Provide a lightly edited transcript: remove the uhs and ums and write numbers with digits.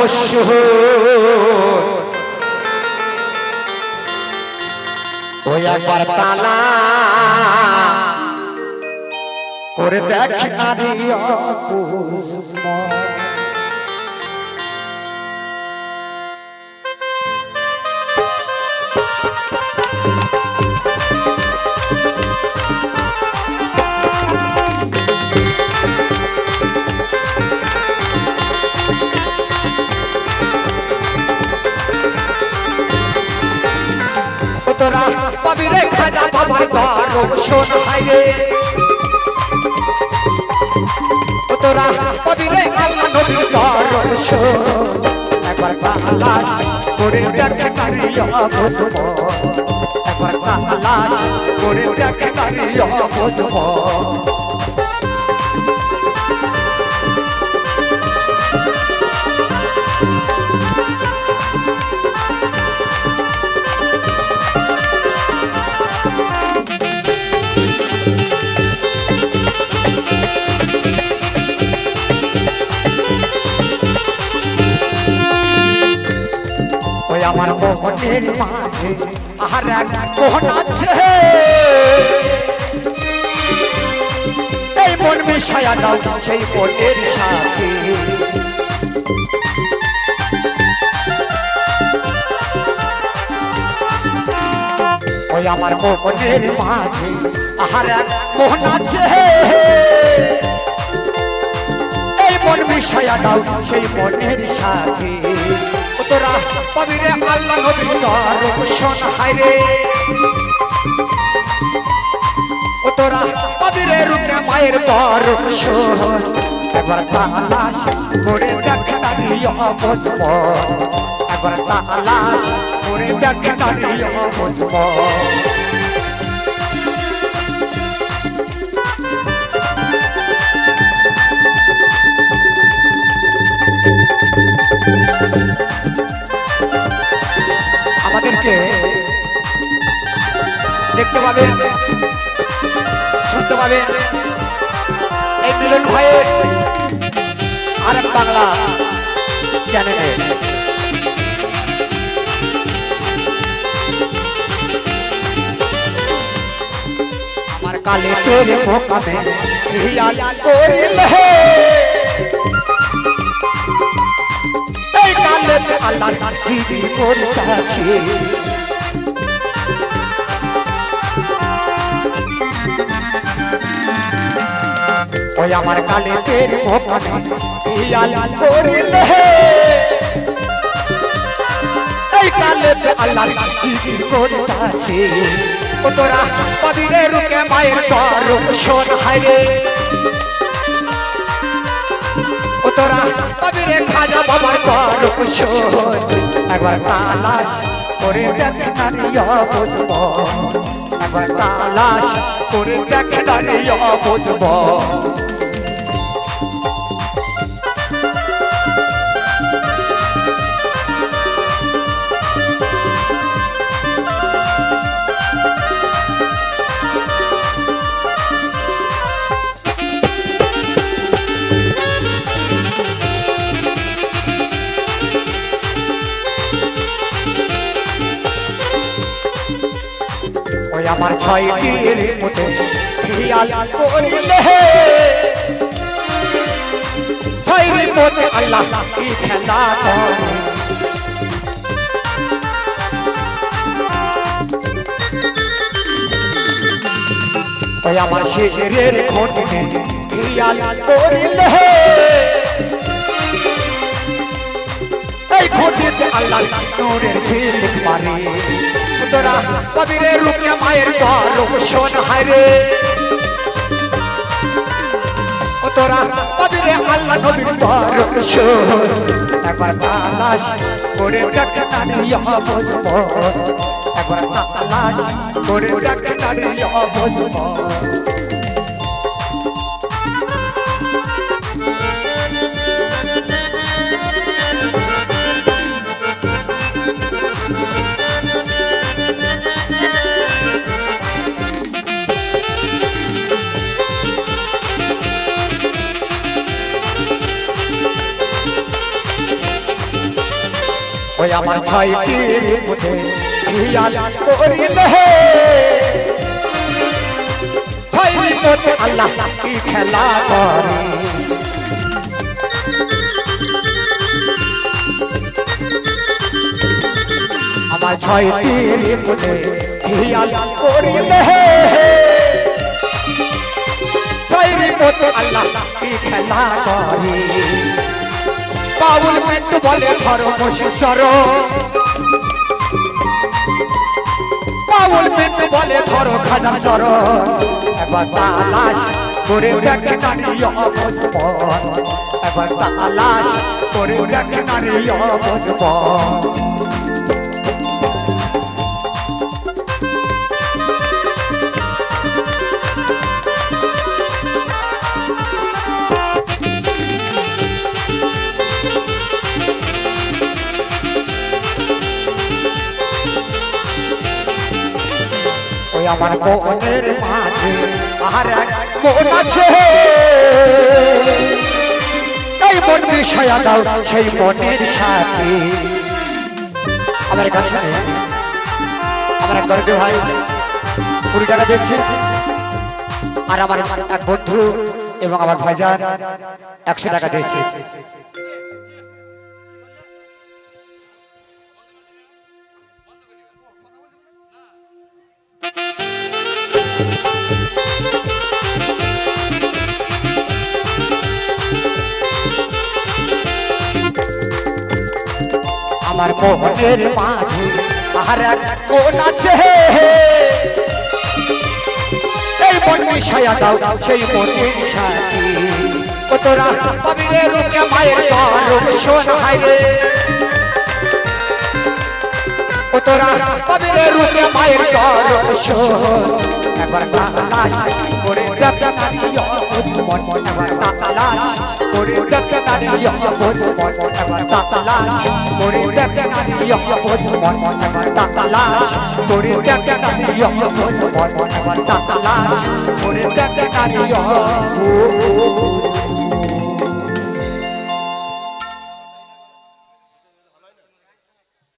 সুর ওই একবার তালা করে দেখ নারী অপুষ্প তোরা পাবি রে খাজা বাবার গরম শোন হাইরে তোরা পাবি রে আল্লাহ নবীর গরম শোন একবার তালাশ করে দেখ নারী অপুষ্প একবার তালাশ করে দেখ নারী অপুষ্প আমার মোহনের মাঝে আর এক মোহন আছে এই মন মিশায়া দাও সেই মনের সাথে ওই আমার মোহনের মাঝে আর এক মোহন আছে এই মন মিশায়া দাও সেই মনের সাথে তোরা পাবি রে আল্লাহ নবীর গরম শোন হাইরে ও তোরা পাবি রে রূপে মায়ের গরম শোন একবার তালাশ করে দেখ নারী অপুষ্প একবার তালাশ করে দেখ নারী অপুষ্প আমাদেরকে দেখতে পাবেন শুনতে পাবেন এই মিলন ভাইয়ের আরেক বাংলা চ্যানেলে আমার কালে তোরে মোকামে হিয়াল করিলে এই কালে আল্লাহ দিদি করতাছি ওই আমার কালে তের মোকামে হিয়াল করিলে এই কালে আল্লাহ দিদি করতাছি ও তোরা পাবি রে রূপে মায়ের গরম শোন হাইরে ও তোরা পাবি রে খাজা বাবার গরম শোন একবার তালাশ করে দেখ নারী অপুষ্প একবার তালাশ করে দেখ নারী অপুষ্প আমার ছয়টির মতো হিয়াল করিলে ছয়টির মতো আল্লাহ কি খেলা করে ওই আমার শেরের খোঁজে হিয়াল করিলে এই খোঁজে আল্লাহ নূরের ঝিলিক মারে তোরা পাবি রে রূপে মায়ের গরম শোন হাইরে ও তোরা পাবি রে আল্লাহ নবীর গরম শোন একবার তালাশ করে দেখ নারী অপুষ্প একবার তালাশ করে দেখ নারী অপুষ্প ওই আমার ছয়টির মধ্যে হিয়াল করিলে ছয়টির মধ্যে আল্লাহ কি খেলা করে আমার ছয়টির মধ্যে হিয়াল করিলে ছয়টির মধ্যে আল্লাহ কি খেলা করে বাউল মিন্টু বলে ধর্মশিষ্যর বাউল মিন্টু বলে ধরো খাজার চর একবার তালাশ করে দেখে নারী অবজপন একবার তালাশ করে দেখে নারী অবজপন আমার মনের মাঝে আর এক মন আছে এই মন বিষয়া দাও সেই মনের সাথে আমার কাছে আমার এক দরবে ভাই 20 টাকা দিয়েছে আর আমার এক বন্ধু এবং আমার ভাইজান 100 টাকা দিয়েছে আমার মনের মাঝে আর এক মন আছে এই মন বিষয়া দাও সেই মনের সাথে ও তোরা পাবিলে রূপে মায়ের গর্ব শোন হায়রে ও তোরা পাবিলে রূপে মায়ের গর্ব শোন একবার তালাশ করে দেখে নারী অবজপন একবার তালাশ করে দেখে নারী অবজপন একবার তালাশ করে দেখে নারী অবজপন একবার তালাশ করে দেখে নারী অবজপন একবার তালাশ করে দেখে নারী অবজপন